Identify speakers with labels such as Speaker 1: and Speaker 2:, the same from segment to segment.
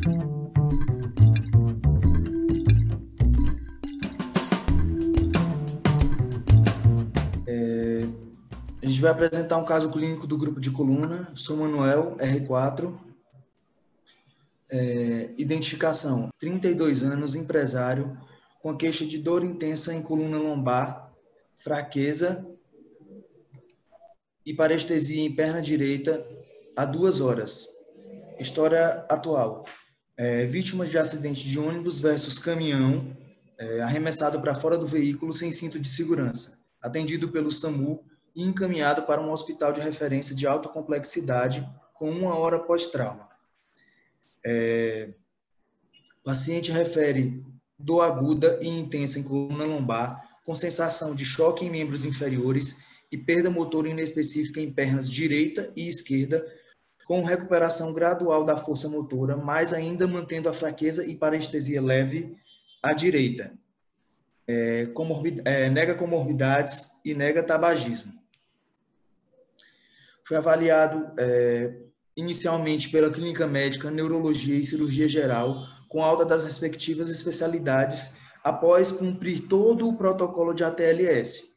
Speaker 1: A gente vai apresentar um caso clínico do grupo de coluna. Sou Manuel, R4. Identificação: 32 anos, empresário, com queixa de dor intensa em coluna lombar, fraqueza e parestesia em perna direita há 2 horas. História atual: vítima de acidente de ônibus versus caminhão, arremessado para fora do veículo sem cinto de segurança, atendido pelo SAMU e encaminhado para um hospital de referência de alta complexidade com 1 hora pós-trauma. O paciente refere dor aguda e intensa em coluna lombar, com sensação de choque em membros inferiores e perda motora inespecífica em pernas direita e esquerda, com recuperação gradual da força motora, mas ainda mantendo a fraqueza e parestesia leve à direita. Nega comorbidades e nega tabagismo. Foi avaliado inicialmente pela clínica médica, neurologia e cirurgia geral, com alta das respectivas especialidades, após cumprir todo o protocolo de ATLS.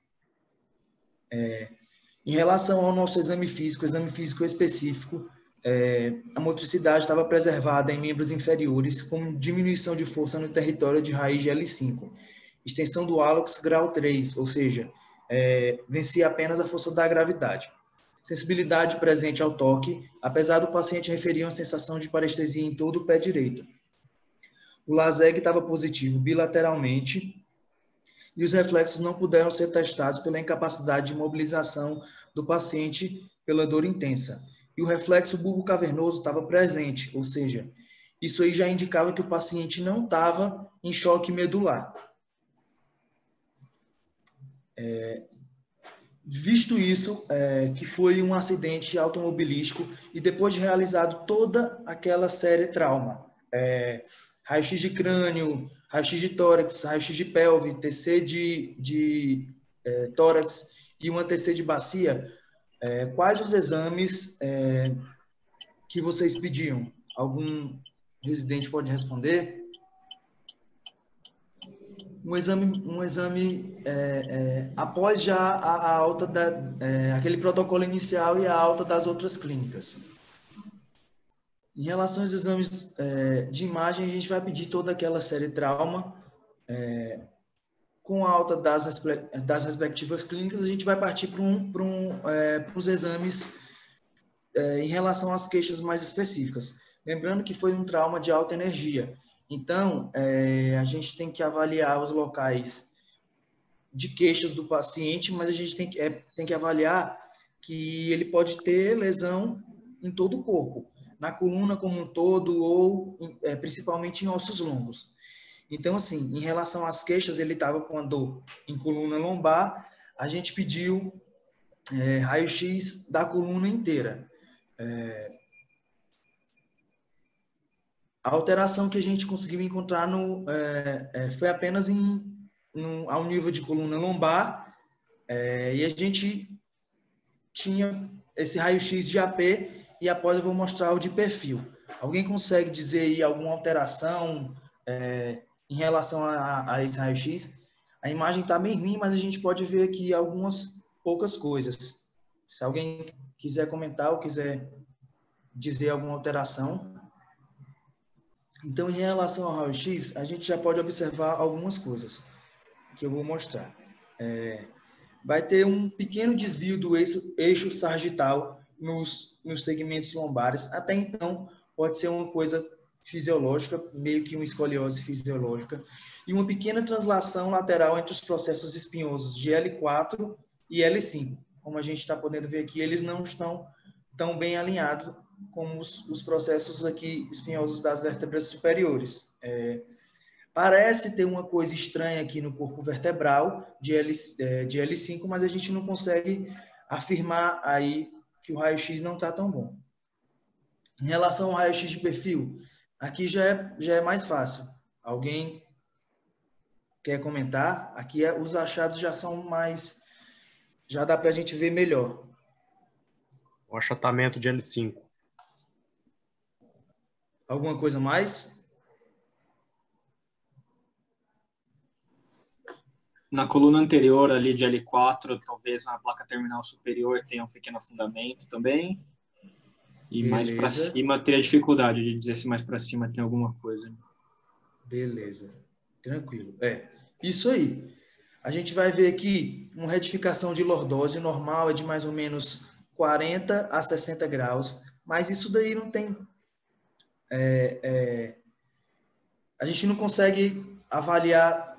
Speaker 1: Em relação ao nosso exame físico específico, a motricidade estava preservada em membros inferiores, com diminuição de força no território de raiz de L5. Extensão do hálux grau 3, ou seja, vencia apenas a força da gravidade. Sensibilidade presente ao toque, apesar do paciente referir uma sensação de parestesia em todo o pé direito. O LASEG estava positivo bilateralmente e os reflexos não puderam ser testados pela incapacidade de mobilização do paciente pela dor intensa. E o reflexo bulbo-cavernoso estava presente, ou seja, isso aí já indicava que o paciente não estava em choque medular. Visto isso, que foi um acidente automobilístico e depois de realizado toda aquela série trauma, raio-x de crânio, raio-x de tórax, raio-x de pelve, TC de tórax e uma TC de bacia, quais os exames que vocês pediam? Algum residente pode responder? Um exame após já a alta aquele protocolo inicial e a alta das outras clínicas. Em relação aos exames de imagem, a gente vai pedir toda aquela série trauma, com a alta das respectivas clínicas, a gente vai partir para os exames em relação às queixas mais específicas. Lembrando que foi um trauma de alta energia. Então, a gente tem que avaliar os locais de queixas do paciente, mas a gente tem que avaliar que ele pode ter lesão em todo o corpo, na coluna como um todo ou principalmente em ossos longos. Então, assim, em relação às queixas, ele estava com a dor em coluna lombar, a gente pediu raio-x da coluna inteira. A alteração que a gente conseguiu encontrar foi apenas ao nível de coluna lombar, e a gente tinha esse raio-x de AP, e após eu vou mostrar o de perfil. Alguém consegue dizer aí alguma alteração em relação a esse raio-x? A imagem está bem ruim, mas a gente pode ver aqui algumas poucas coisas. Se alguém quiser comentar ou quiser dizer alguma alteração. Então, em relação ao raio-x, a gente já pode observar algumas coisas que eu vou mostrar. Vai ter um pequeno desvio do eixo sagital nos segmentos lombares. Até então, pode ser uma coisa fisiológica, meio que uma escoliose fisiológica, e uma pequena translação lateral entre os processos espinhosos de L4 e L5. Como a gente está podendo ver aqui, eles não estão tão bem alinhados como os processos aqui espinhosos das vértebras superiores. Parece ter uma coisa estranha aqui no corpo vertebral de L5, mas a gente não consegue afirmar aí que o raio-x não está tão bom. Em relação ao raio-x de perfil, aqui já é mais fácil. Alguém quer comentar? Aqui os achados já são mais... já dá para a gente ver melhor.
Speaker 2: O achatamento de L5.
Speaker 1: Alguma coisa mais?
Speaker 2: Na coluna anterior ali de L4, talvez na placa terminal superior tenha um pequeno afundamento também. E mais para
Speaker 1: Beleza.
Speaker 2: cima teria dificuldade de dizer se mais para cima tem alguma coisa.
Speaker 1: Beleza. Tranquilo. Isso aí. A gente vai ver aqui uma retificação de lordose normal é de mais ou menos 40 a 60 graus, mas isso daí não tem... a gente não consegue avaliar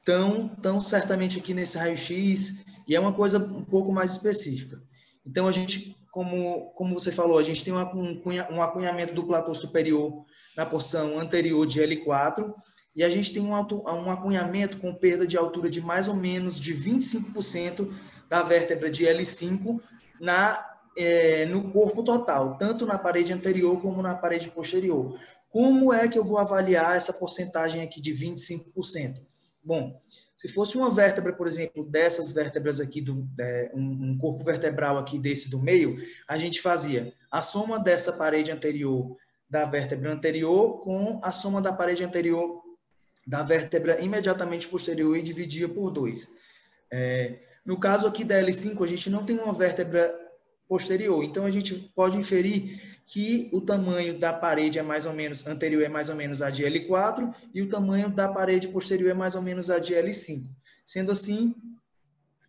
Speaker 1: tão certamente aqui nesse raio-x, e é uma coisa um pouco mais específica. Então, a gente, como você falou, a gente tem um acunhamento do platô superior na porção anterior de L4, e a gente tem um acunhamento com perda de altura de mais ou menos de 25% da vértebra de L5 no corpo total, tanto na parede anterior como na parede posterior. Como é que eu vou avaliar essa porcentagem aqui de 25%? Bom, se fosse uma vértebra, por exemplo, dessas vértebras aqui, um corpo vertebral aqui desse do meio, a gente fazia a soma dessa parede anterior da vértebra anterior com a soma da parede anterior da vértebra imediatamente posterior e dividia por 2. No caso aqui da L5, a gente não tem uma vértebra posterior, então a gente pode inferir que o tamanho da parede é mais ou menos anterior é mais ou menos a de L4 e o tamanho da parede posterior é mais ou menos a de L5. Sendo assim,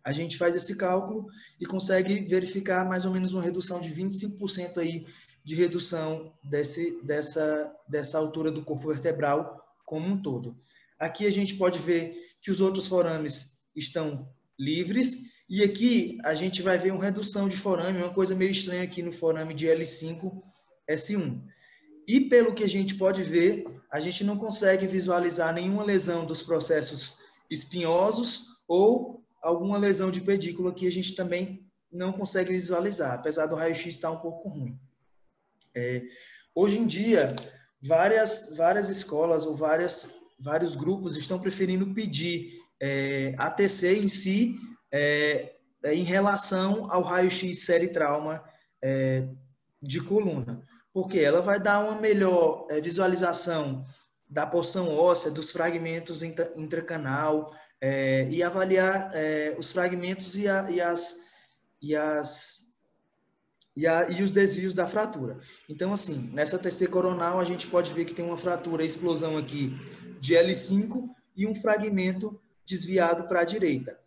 Speaker 1: a gente faz esse cálculo e consegue verificar mais ou menos uma redução de 25% aí de redução dessa altura do corpo vertebral como um todo. Aqui a gente pode ver que os outros forames estão livres e aqui a gente vai ver uma redução de forame, uma coisa meio estranha aqui no forame de L5S1. E pelo que a gente pode ver, a gente não consegue visualizar nenhuma lesão dos processos espinhosos ou alguma lesão de pedícula que a gente também não consegue visualizar, apesar do raio-x estar um pouco ruim. Hoje em dia, várias escolas ou vários grupos estão preferindo pedir ATC em si em relação ao raio-x série trauma de coluna, porque ela vai dar uma melhor visualização da porção óssea, dos fragmentos intracanal e avaliar os fragmentos e os desvios da fratura. Então, assim, nessa TC coronal, a gente pode ver que tem uma fratura, explosão aqui de L5 e um fragmento desviado para a direita.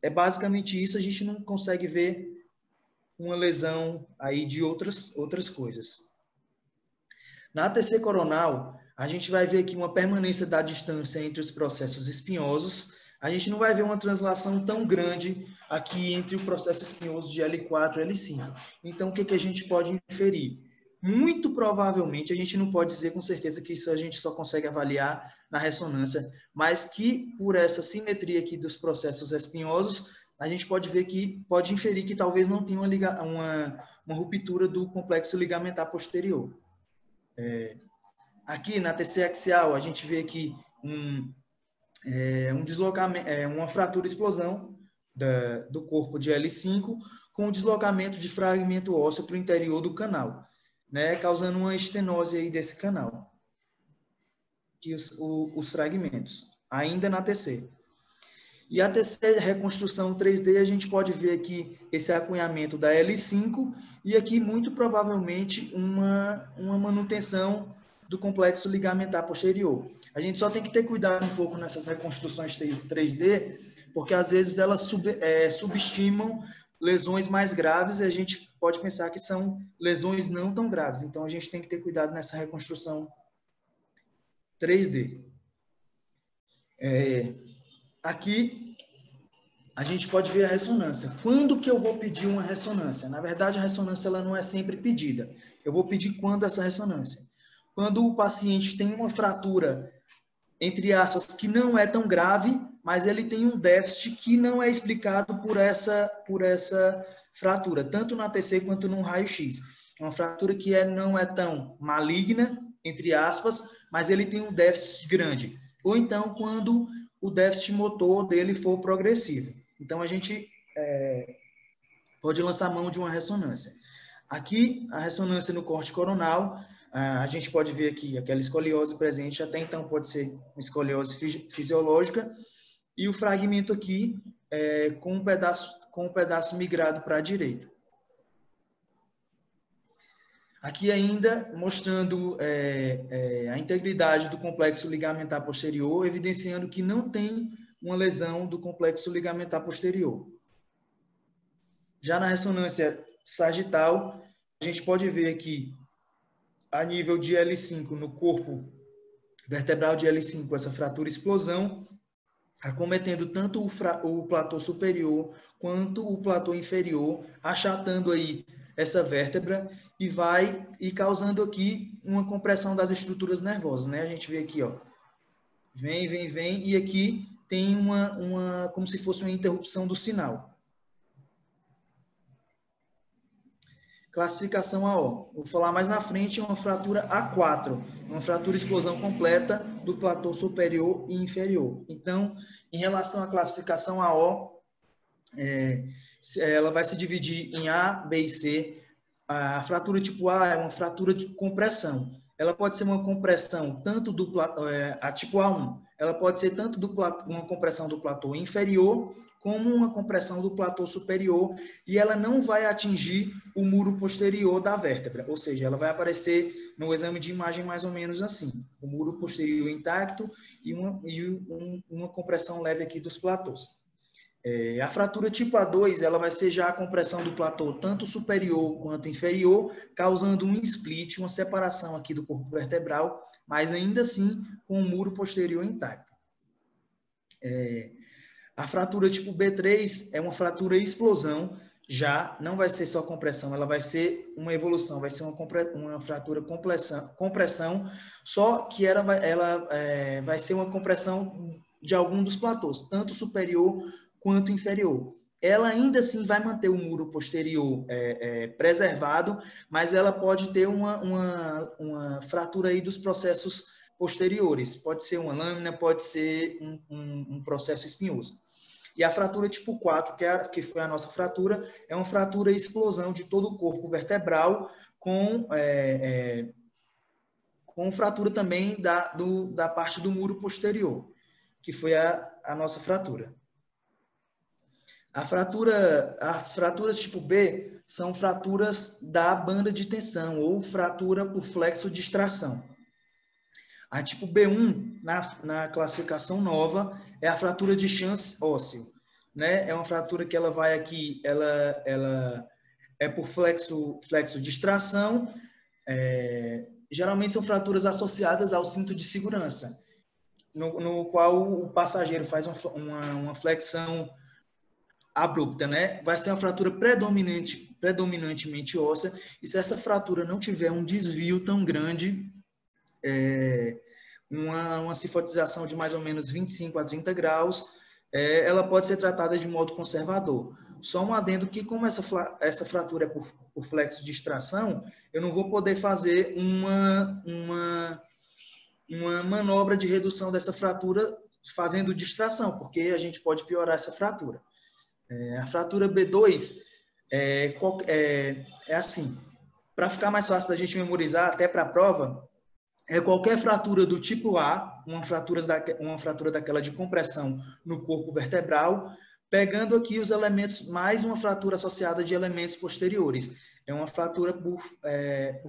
Speaker 1: É basicamente isso, a gente não consegue ver uma lesão aí de outras coisas. Na TC coronal, a gente vai ver aqui uma permanência da distância entre os processos espinhosos. A gente não vai ver uma translação tão grande aqui entre o processo espinhoso de L4 e L5. Então, o que a gente pode inferir? Muito provavelmente, a gente não pode dizer com certeza que isso a gente só consegue avaliar na ressonância, mas que por essa simetria aqui dos processos espinhosos, a gente pode inferir que talvez não tenha uma ruptura do complexo ligamentar posterior. Aqui na TC axial, a gente vê aqui um deslocamento, uma fratura-explosão do corpo de L5 com o deslocamento de fragmento ósseo para o interior do canal, né, causando uma estenose aí desse canal, que os fragmentos, ainda na TC. E a TC reconstrução 3D, a gente pode ver aqui esse acunhamento da L5 e aqui, muito provavelmente, uma manutenção do complexo ligamentar posterior. A gente só tem que ter cuidado um pouco nessas reconstruções 3D, porque às vezes elas subestimam lesões mais graves e a gente pode pensar que são lesões não tão graves. Então, a gente tem que ter cuidado nessa reconstrução 3D. Aqui, a gente pode ver a ressonância. Quando que eu vou pedir uma ressonância? Na verdade, a ressonância ela não é sempre pedida. Eu vou pedir quando essa ressonância? Quando o paciente tem uma fratura, entre aspas, que não é tão grave, mas ele tem um déficit que não é explicado por essa fratura, tanto na TC quanto no raio-x. Uma fratura que não é tão maligna, entre aspas, mas ele tem um déficit grande. Ou então, quando o déficit motor dele for progressivo. Então, a gente pode lançar mão de uma ressonância. Aqui, a ressonância no corte coronal, a gente pode ver aqui aquela escoliose presente, até então pode ser uma escoliose fisiológica, e o fragmento aqui com um pedaço migrado para a direita. Aqui ainda mostrando a integridade do complexo ligamentar posterior, evidenciando que não tem uma lesão do complexo ligamentar posterior. Já na ressonância sagital, a gente pode ver aqui, a nível de L5, no corpo vertebral de L5, essa fratura explosão, acometendo tanto o platô superior quanto o platô inferior, achatando aí essa vértebra e causando aqui uma compressão das estruturas nervosas, né? A gente vê aqui, ó, vem, e aqui tem como se fosse uma interrupção do sinal. Classificação AO. Vou falar mais na frente, uma fratura A4, uma fratura explosão completa do platô superior e inferior. Então, em relação à classificação AO, ela vai se dividir em A, B e C. A fratura tipo A é uma fratura de compressão. Ela pode ser uma compressão tanto do a tipo A1, ela pode ser tanto uma compressão do platô inferior como uma compressão do platô superior, e ela não vai atingir o muro posterior da vértebra, ou seja, ela vai aparecer no exame de imagem mais ou menos assim, o muro posterior intacto e uma compressão leve aqui dos platôs. A fratura tipo A2, ela vai ser já a compressão do platô tanto superior quanto inferior, causando um split, uma separação aqui do corpo vertebral, mas ainda assim com o muro posterior intacto. A fratura tipo B3 é uma fratura explosão, já não vai ser só compressão, ela vai ser uma evolução, vai ser uma fratura compressão, só que ela vai ser uma compressão de algum dos platôs, tanto superior quanto inferior. Ela ainda assim vai manter o muro posterior preservado, mas ela pode ter uma fratura aí dos processos posteriores. Pode ser uma lâmina, pode ser um processo espinhoso. E a fratura tipo 4, que foi a nossa fratura, é uma fratura explosão de todo o corpo vertebral com fratura também da parte do muro posterior, que foi a nossa fratura. As fraturas tipo B são fraturas da banda de tensão ou fratura por flexo de extração. A tipo B1, na classificação nova, é a fratura de chance ósseo, né? É uma fratura que ela vai aqui, ela é por flexo de extração. Geralmente são fraturas associadas ao cinto de segurança, no qual o passageiro faz uma flexão abrupta, né? Vai ser uma fratura predominantemente óssea, e se essa fratura não tiver um desvio tão grande, uma cifotização de mais ou menos 25 a 30 graus, ela pode ser tratada de modo conservador. Só um adendo que, como essa fratura é por flexo de extração, eu não vou poder fazer uma manobra de redução dessa fratura fazendo distração, porque a gente pode piorar essa fratura. A fratura B2 é assim, para ficar mais fácil da gente memorizar, até para a prova, qualquer fratura do tipo A, uma fratura daquela de compressão no corpo vertebral, pegando aqui os elementos, mais uma fratura associada de elementos posteriores. É uma fratura por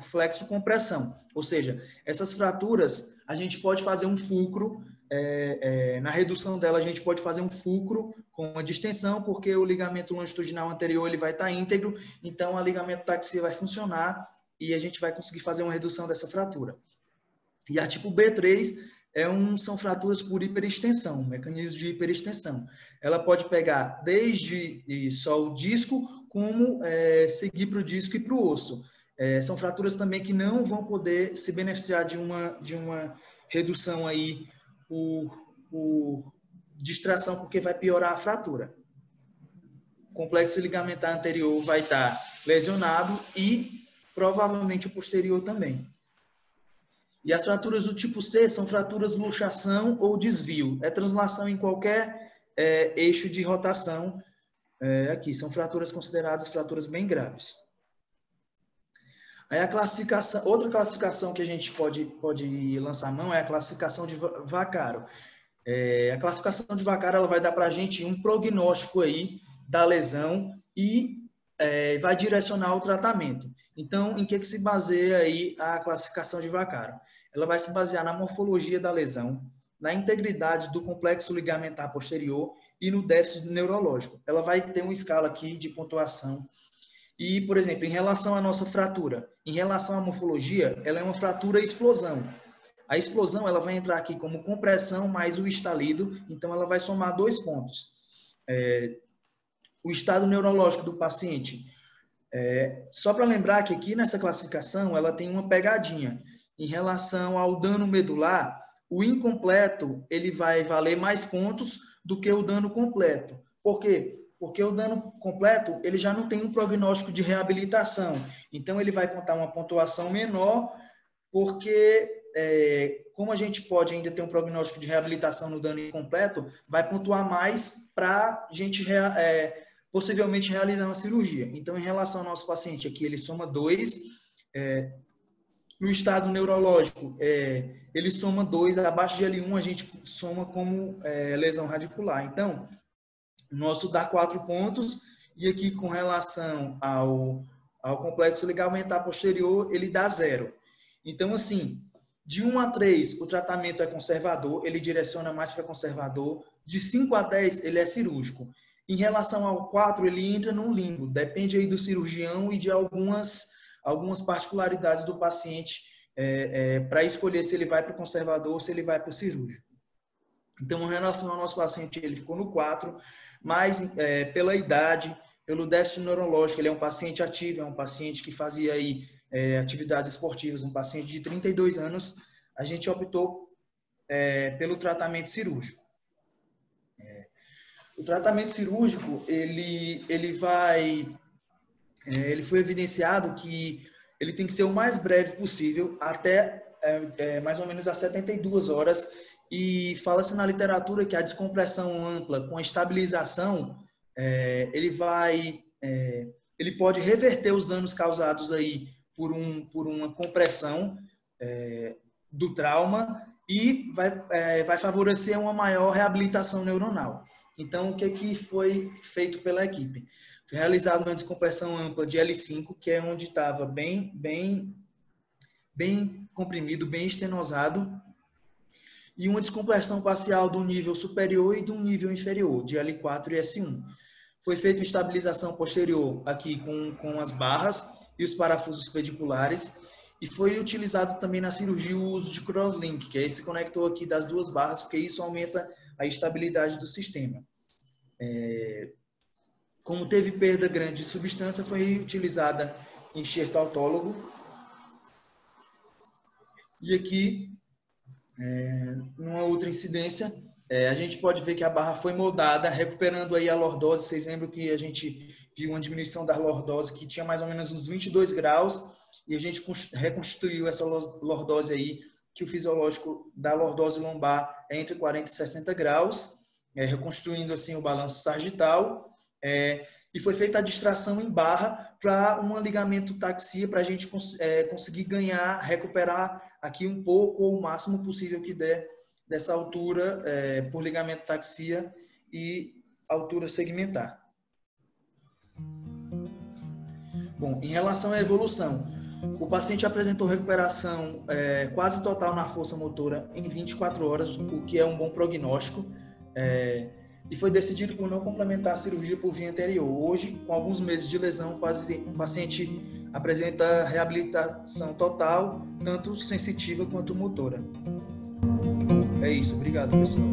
Speaker 1: flexo-compressão. Ou seja, essas fraturas, a gente pode fazer um fulcro, na redução dela, a gente pode fazer um fulcro com uma distensão, porque o ligamento longitudinal anterior ele vai estar íntegro, então o ligamento taxia vai funcionar e a gente vai conseguir fazer uma redução dessa fratura. E a tipo B3 são fraturas por hiperextensão, mecanismos de hiperextensão. Ela pode pegar desde só o disco, como seguir para o disco e para o osso. São fraturas também que não vão poder se beneficiar de uma redução aí por distração, porque vai piorar a fratura. O complexo ligamentar anterior vai estar lesionado e provavelmente o posterior também. E as fraturas do tipo C são fraturas luxação ou desvio. É translação em qualquer eixo de rotação. Aqui são fraturas consideradas fraturas bem graves. Aí a classificação, outra classificação que a gente pode lançar mão é a classificação de Vaccaro. A classificação de Vaccaro, ela vai dar para a gente um prognóstico aí da lesão e vai direcionar o tratamento. Então, em que se baseia aí a classificação de Vaccaro? Ela vai se basear na morfologia da lesão, na integridade do complexo ligamentar posterior e no déficit neurológico. Ela vai ter uma escala aqui de pontuação. E, por exemplo, em relação à nossa fratura, em relação à morfologia, ela é uma fratura-explosão. A explosão, ela vai entrar aqui como compressão mais o estalido, então ela vai somar 2 pontos. O estado neurológico do paciente. Só para lembrar que aqui nessa classificação, ela tem uma pegadinha. Em relação ao dano medular, o incompleto, ele vai valer mais pontos do que o dano completo. Por quê? Porque o dano completo, ele já não tem um prognóstico de reabilitação. Então, ele vai contar uma pontuação menor, porque, como a gente pode ainda ter um prognóstico de reabilitação no dano incompleto, vai pontuar mais para a gente possivelmente realizar uma cirurgia. Então, em relação ao nosso paciente aqui, ele soma 2. No estado neurológico, ele soma 2. Abaixo de L1, a gente soma como lesão radicular. Então, o nosso dá 4 pontos, e aqui com relação ao complexo ligamentar posterior, ele dá 0. Então, assim, de 1 a 3, o tratamento é conservador, ele direciona mais para conservador. De 5 a 10, ele é cirúrgico. Em relação ao 4, ele entra num limbo, depende aí do cirurgião e de algumas particularidades do paciente para escolher se ele vai para o conservador ou se ele vai para o cirúrgico. Então, em relação ao nosso paciente, ele ficou no 4, mas pela idade, pelo déficit neurológico, ele é um paciente ativo, é um paciente que fazia aí, atividades esportivas, um paciente de 32 anos, a gente optou pelo tratamento cirúrgico. O tratamento cirúrgico, ele foi evidenciado que ele tem que ser o mais breve possível, até mais ou menos às 72 horas, e fala-se na literatura que a descompressão ampla com a estabilização, ele pode reverter os danos causados aí por uma compressão do trauma e vai favorecer uma maior reabilitação neuronal. Então, o que foi feito pela equipe? Foi realizada uma descompressão ampla de L5, que é onde estava bem comprimido, bem estenosado, e uma descompressão parcial do nível superior e do nível inferior, de L4 e S1. Foi feita estabilização posterior aqui com as barras e os parafusos pediculares, e foi utilizado também na cirurgia o uso de crosslink, que é esse conector aqui das 2 barras, porque isso aumenta a estabilidade do sistema. Como teve perda grande de substância, foi utilizada enxerto autólogo. E aqui, numa outra incidência, a gente pode ver que a barra foi moldada, recuperando aí a lordose. Vocês lembram que a gente viu uma diminuição da lordose que tinha mais ou menos uns 22 graus, e a gente reconstituiu essa lordose aí, que o fisiológico da lordose lombar é entre 40 e 60 graus, reconstruindo assim o balanço sagital, e foi feita a distração em barra para uma ligamento-taxia, para a gente conseguir recuperar aqui um pouco, ou o máximo possível que der, dessa altura por ligamento-taxia e altura segmentar. Bom, em relação à evolução, o paciente apresentou recuperação quase total na força motora em 24 horas, o que é um bom prognóstico, e foi decidido por não complementar a cirurgia por via anterior. Hoje, com alguns meses de lesão, o paciente apresenta reabilitação total, tanto sensitiva quanto motora. É isso, obrigado, pessoal.